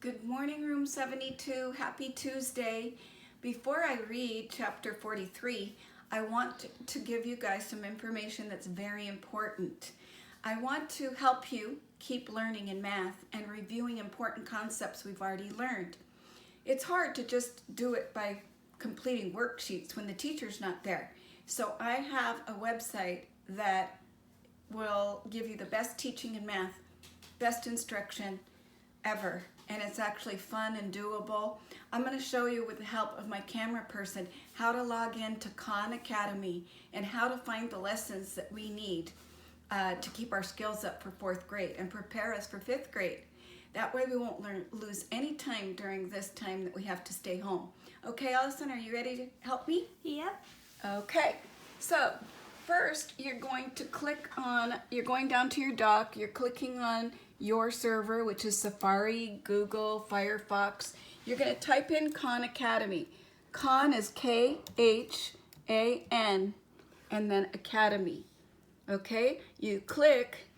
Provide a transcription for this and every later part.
Good morning, Room 72. Happy Tuesday. Before I read chapter 43, I want to give you guys some information that's very important. I want to help you keep learning in math and reviewing important concepts we've already learned. It's hard to just do it by completing worksheets when the teacher's not there. So I have a website that will give you the best teaching in math, best instruction ever, and it's actually fun and doable. I'm going to show you with the help of my camera person how to log into Khan Academy and how to find the lessons that we need to keep our skills up for 4th grade and prepare us for 5th grade. That way we won't lose any time during this time that we have to stay home. Okay, Allison, are you ready to help me? Yep. Okay, so first you're going to click on, you're going down to your dock, you're clicking on your server, which is Safari, Google, Firefox. You're going to type in Khan Academy. Khan is K-H-A-N and then Academy. Okay, you click,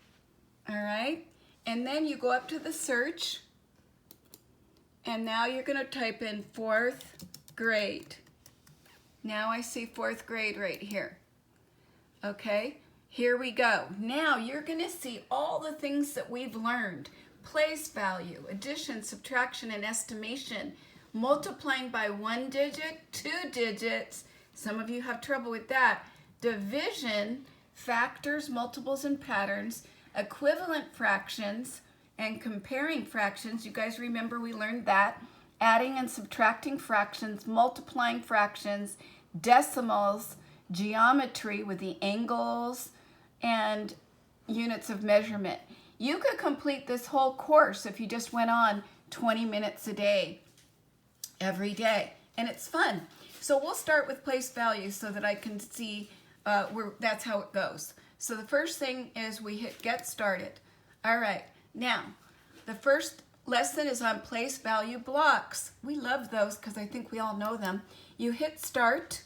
all right, and then you go up to the search, and now you're going to type in 4th grade. Now I see 4th grade right here. Okay, here we go. Now you're going to see all the things that we've learned. Place value, addition, subtraction, and estimation. Multiplying by 1 digit, 2 digits. Some of you have trouble with that. Division, factors, multiples, and patterns. Equivalent fractions and comparing fractions. You guys remember we learned that. Adding and subtracting fractions, multiplying fractions, decimals, geometry with the angles, and units of measurement. You could complete this whole course if you just went on 20 minutes a day, every day, and it's fun. So we'll start with place value so that I can see that's how it goes. So the first thing is we hit get started. All right, now the first lesson is on place value blocks. We love those because I think we all know them. You hit start,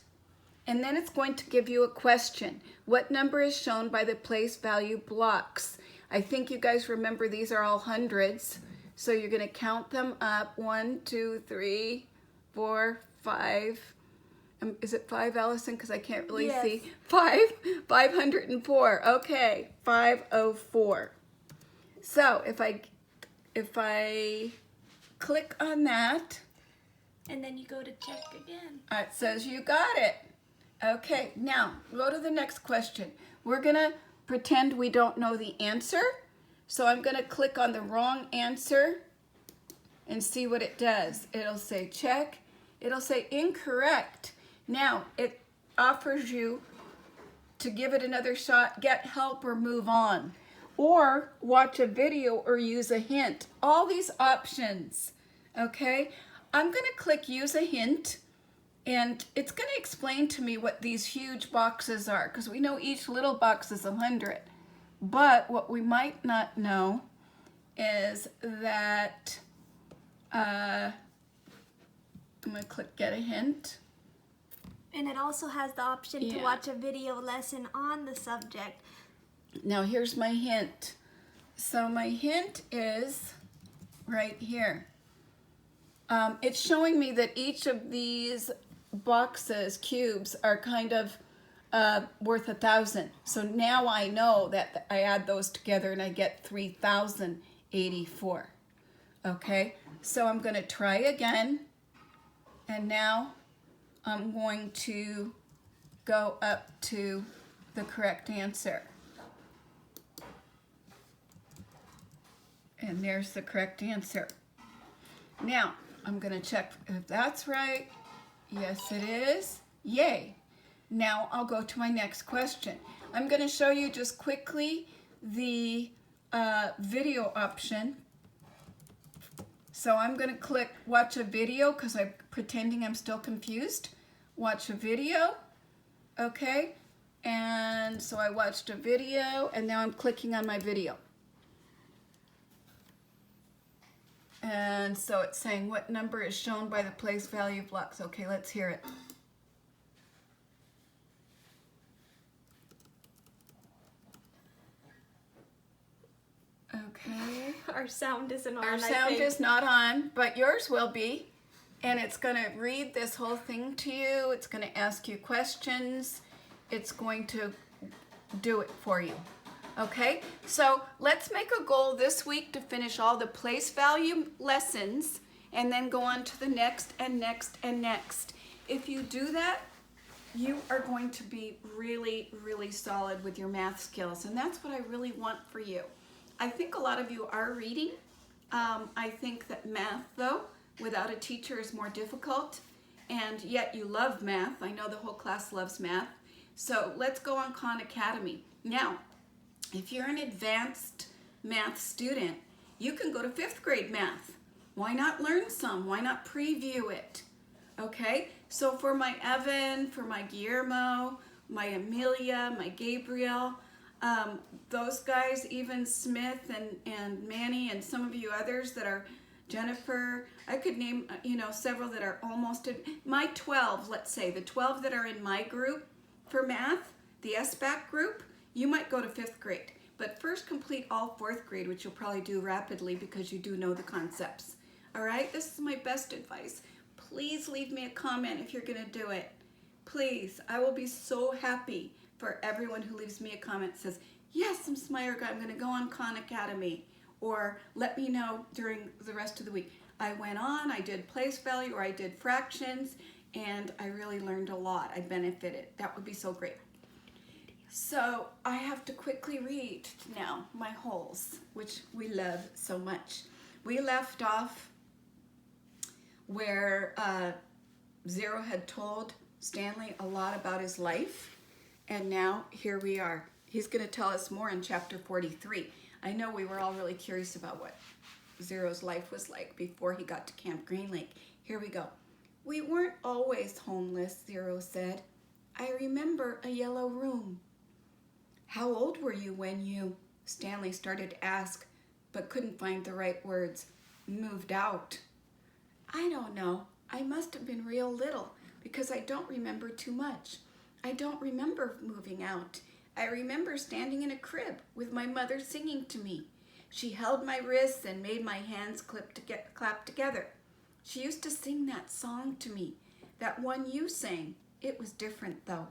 and then it's going to give you a question. What number is shown by the place value blocks? I think you guys remember these are all hundreds. So you're going to count them up. 1, 2, 3, 4, 5. Is it 5, Allison? Because I can't really see. 504. Okay, 504. So if I click on that, And then you go to check again. it says you got it. Okay, now go to the next question. We're gonna pretend we don't know the answer. So I'm gonna click on the wrong answer and see what it does. It'll say check. It'll say incorrect. Now it offers you to give it another shot, get help, or move on, or watch a video or use a hint. All these options, okay? I'm gonna click use a hint, and it's gonna explain to me what these huge boxes are, because we know each little box is 100. But what we might not know is that, I'm gonna click get a hint. And it also has the option to watch a video lesson on the subject. Now here's my hint. So my hint is right here. It's showing me that each of these boxes, cubes, are kind of worth 1,000. So now I know that I add those together and I get 3,084. Okay, so I'm going to try again. And now I'm going to go up to the correct answer. And there's the correct answer. Now, I'm going to check if that's right. Yes, it is. Yay. Now, I'll go to my next question. I'm going to show you just quickly the video option. So I'm going to click watch a video because I'm pretending I'm still confused. Watch a video. Okay. And so I watched a video, and now I'm clicking on my video. And so it's saying what number is shown by the place value blocks. Okay, let's hear it. Okay. Our Our sound isn't on. Our sound is not on, but yours will be. And it's going to read this whole thing to you. It's going to ask you questions. It's going to do it for you. Okay? So let's make a goal this week to finish all the place value lessons and then go on to the next and next and next. If you do that, you are going to be really, really solid with your math skills. And that's what I really want for you. I think a lot of you are reading. I think that math, though, without a teacher is more difficult. And yet you love math. I know the whole class loves math. So let's go on Khan Academy. Now, if you're an advanced math student, you can go to 5th grade math. Why not learn some? Why not preview it? Okay, so for my Evan, for my Guillermo, my Amelia, my Gabriel, those guys, even Smith and Manny and some of you others that are Jennifer, I could name, several that are almost, my 12, let's say, the 12 that are in my group for math, the SBAC group, you might go to 5th grade. But first complete all 4th grade, which you'll probably do rapidly because you do know the concepts. All right, this is my best advice. Please leave me a comment if you're going to do it. Please, I will be so happy for everyone who leaves me a comment that says, yes, I'm Smyerga, I'm going to go on Khan Academy. Or let me know during the rest of the week. I went on, I did place value, or I did fractions, and I really learned a lot. I benefited. That would be so great. So I have to quickly read now my holes, which we love so much. We left off where Zero had told Stanley a lot about his life, and now here we are. He's going to tell us more in chapter 43. I know we were all really curious about what Zero's life was like before he got to Camp Green Lake. Here we go. We weren't always homeless, Zero said. I remember a yellow room. How old were you when you, Stanley started to ask, but couldn't find the right words, moved out? I don't know. I must have been real little because I don't remember too much. I don't remember moving out. I remember standing in a crib with my mother singing to me. She held my wrists and made my hands clap together. She used to sing that song to me, that one you sang. It was different though.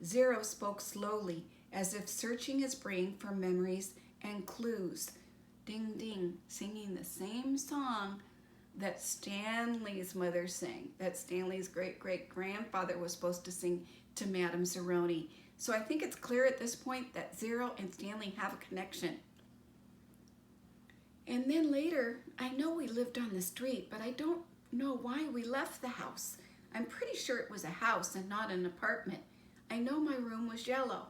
Zero spoke slowly, as if searching his brain for memories and clues. Ding, ding, singing the same song that Stanley's mother sang, that Stanley's great-great-grandfather was supposed to sing to Madame Zeroni. So I think it's clear at this point that Zero and Stanley have a connection. And then later, I know we lived on the street, but I don't know why we left the house. I'm pretty sure it was a house and not an apartment. I know my room was yellow.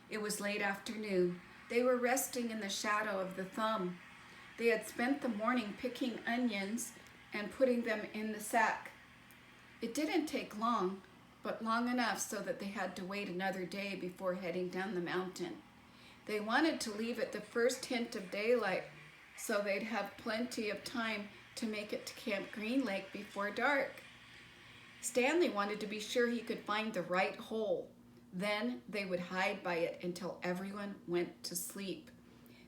It was late afternoon. They were resting in the shadow of the thumb. They had spent the morning picking onions and putting them in the sack. It didn't take long, but long enough so that they had to wait another day before heading down the mountain. They wanted to leave at the first hint of daylight so they'd have plenty of time to make it to Camp Green Lake before dark. Stanley wanted to be sure he could find the right hole. Then they would hide by it until everyone went to sleep.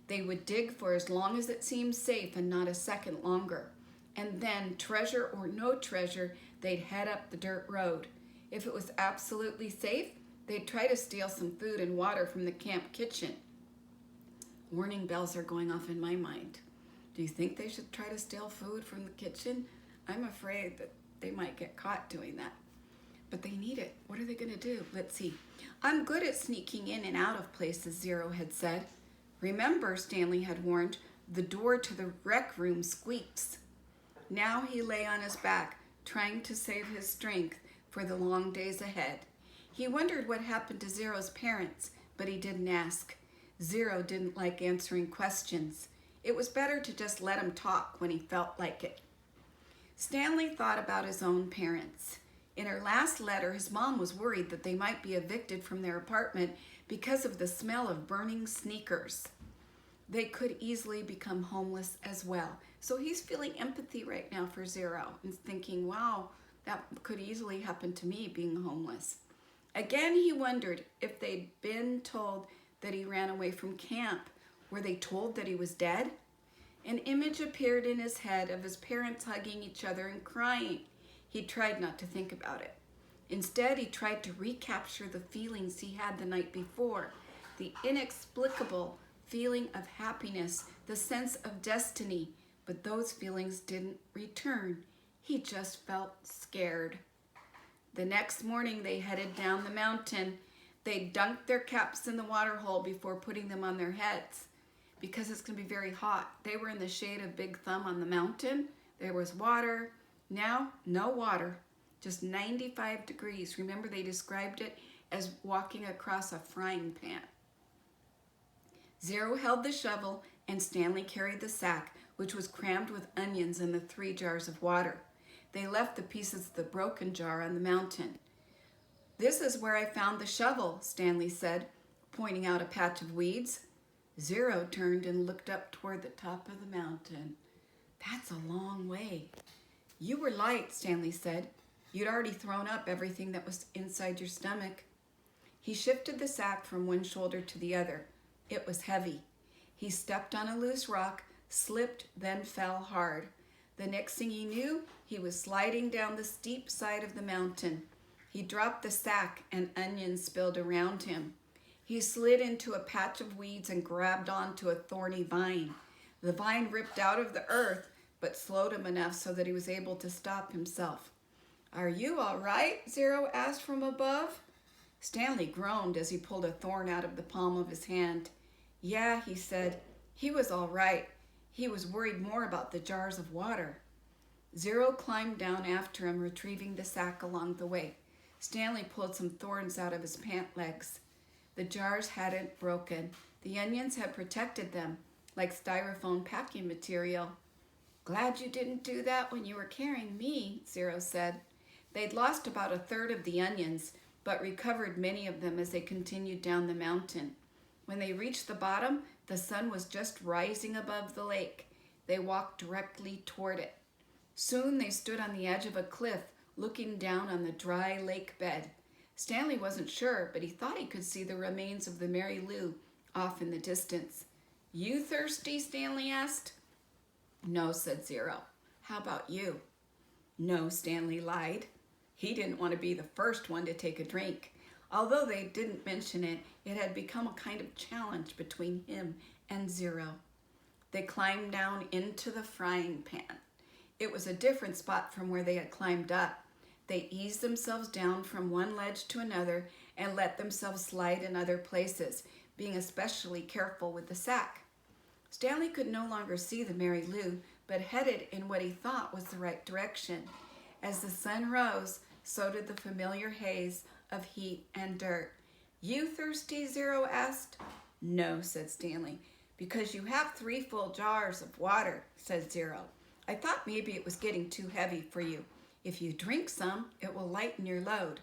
They would dig for as long as it seemed safe and not a second longer. And then, treasure or no treasure, they'd head up the dirt road. If it was absolutely safe, they'd try to steal some food and water from the camp kitchen. Warning bells are going off in my mind. Do you think they should try to steal food from the kitchen? I'm afraid that they might get caught doing that. But they need it. What are they going to do? Let's see. I'm good at sneaking in and out of places, Zero had said. Remember, Stanley had warned, the door to the rec room squeaks. Now he lay on his back, trying to save his strength for the long days ahead. He wondered what happened to Zero's parents, but he didn't ask. Zero didn't like answering questions. It was better to just let him talk when he felt like it. Stanley thought about his own parents. In her last letter, his mom was worried that they might be evicted from their apartment because of the smell of burning sneakers. They could easily become homeless as well. So he's feeling empathy right now for Zero and thinking, wow, that could easily happen to me being homeless. Again, he wondered if they'd been told that he ran away from camp. Were they told that he was dead? An image appeared in his head of his parents hugging each other and crying. He tried not to think about it. Instead, he tried to recapture the feelings he had the night before, the inexplicable feeling of happiness, the sense of destiny, but those feelings didn't return. He just felt scared. The next morning, they headed down the mountain. They dunked their caps in the water hole before putting them on their heads because it's going to be very hot. They were in the shade of Big Thumb on the mountain. There was water. Now, no water, just 95 degrees. Remember, they described it as walking across a frying pan. Zero held the shovel and Stanley carried the sack, which was crammed with onions and the 3 jars of water. They left the pieces of the broken jar on the mountain. "This is where I found the shovel," Stanley said, pointing out a patch of weeds. Zero turned and looked up toward the top of the mountain. "That's a long way." "You were light," Stanley said. "You'd already thrown up everything that was inside your stomach." He shifted the sack from one shoulder to the other. It was heavy. He stepped on a loose rock, slipped, then fell hard. The next thing he knew, he was sliding down the steep side of the mountain. He dropped the sack and onions spilled around him. He slid into a patch of weeds and grabbed onto a thorny vine. The vine ripped out of the earth, but slowed him enough so that he was able to stop himself. "Are you all right?" Zero asked from above. Stanley groaned as he pulled a thorn out of the palm of his hand. "Yeah," he said. He was all right. He was worried more about the jars of water. Zero climbed down after him, retrieving the sack along the way. Stanley pulled some thorns out of his pant legs. The jars hadn't broken. The onions had protected them, like styrofoam packing material. "Glad you didn't do that when you were carrying me," Zero said. They'd lost about a third of the onions, but recovered many of them as they continued down the mountain. When they reached the bottom, the sun was just rising above the lake. They walked directly toward it. Soon they stood on the edge of a cliff, looking down on the dry lake bed. Stanley wasn't sure, but he thought he could see the remains of the Mary Lou off in the distance. "You thirsty?" Stanley asked. "No," said Zero. "How about you?" "No," Stanley lied. He didn't want to be the first one to take a drink. Although they didn't mention it, it had become a kind of challenge between him and Zero. They climbed down into the frying pan. It was a different spot from where they had climbed up. They eased themselves down from one ledge to another and let themselves slide in other places, being especially careful with the sack. Stanley could no longer see the Mary Lou, but headed in what he thought was the right direction. As the sun rose, so did the familiar haze of heat and dirt. "You thirsty?" Zero asked. "No," said Stanley. "Because you have 3 full jars of water," said Zero. "I thought maybe it was getting too heavy for you. If you drink some, it will lighten your load."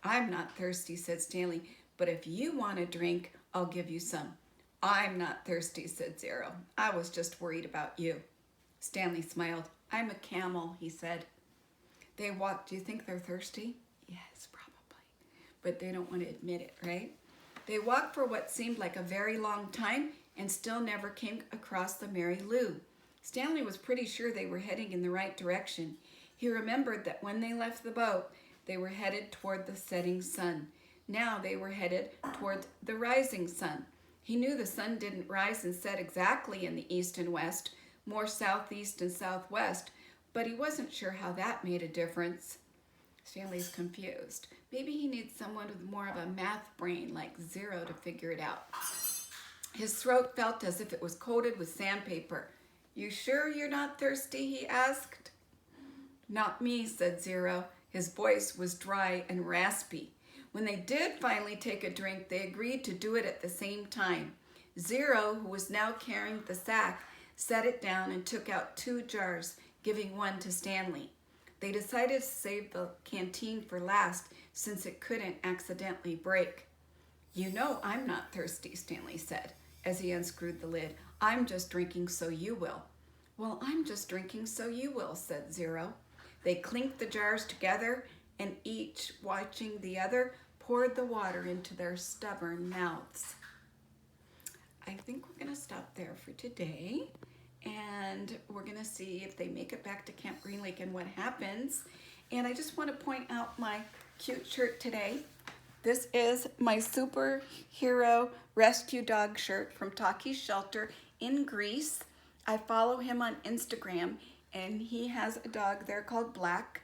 "I'm not thirsty," said Stanley, "but if you want a drink, I'll give you some." "I'm not thirsty," said Zero. "I was just worried about you." Stanley smiled. "I'm a camel," he said. They walked. "Do you think they're thirsty?" "Yes, probably." But they don't want to admit it, right? They walked for what seemed like a very long time and still never came across the Mary Lou. Stanley was pretty sure they were heading in the right direction. He remembered that when they left the boat, they were headed toward the setting sun. Now they were headed toward the rising sun. He knew the sun didn't rise and set exactly in the east and west, more southeast and southwest, but he wasn't sure how that made a difference. Stanley's confused. Maybe he needs someone with more of a math brain like Zero to figure it out. His throat felt as if it was coated with sandpaper. "You sure you're not thirsty?" he asked. "Not me," said Zero. His voice was dry and raspy. When they did finally take a drink, they agreed to do it at the same time. Zero, who was now carrying the sack, set it down and took out 2 jars, giving one to Stanley. They decided to save the canteen for last since it couldn't accidentally break. "You know I'm not thirsty," Stanley said as he unscrewed the lid. "I'm just drinking so you will." "Well, I'm just drinking so you will," said Zero. They clinked the jars together and each, watching the other, poured the water into their stubborn mouths. I think we're going to stop there for today. and we're gonna see if they make it back to Camp Green Lake and what happens. And I just want to point out my cute shirt today. This is my superhero rescue dog shirt from Taki's Shelter in Greece. I follow him on Instagram, and he has a dog there called Black,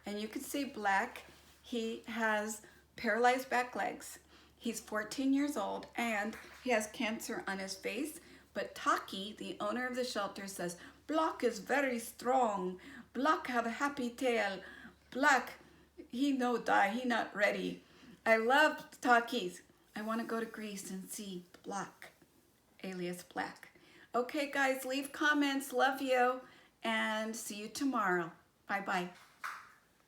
and you can see Black. He has paralyzed back legs. He's 14 years old, and he has cancer on his face. But Taki, the owner of the shelter, says, Black is very strong. Black have a happy tail. Black, he no die, he not ready. I love Takis. I want to go to Greece and see Black, alias Black. Okay, guys, leave comments. Love you, and see you tomorrow. Bye-bye.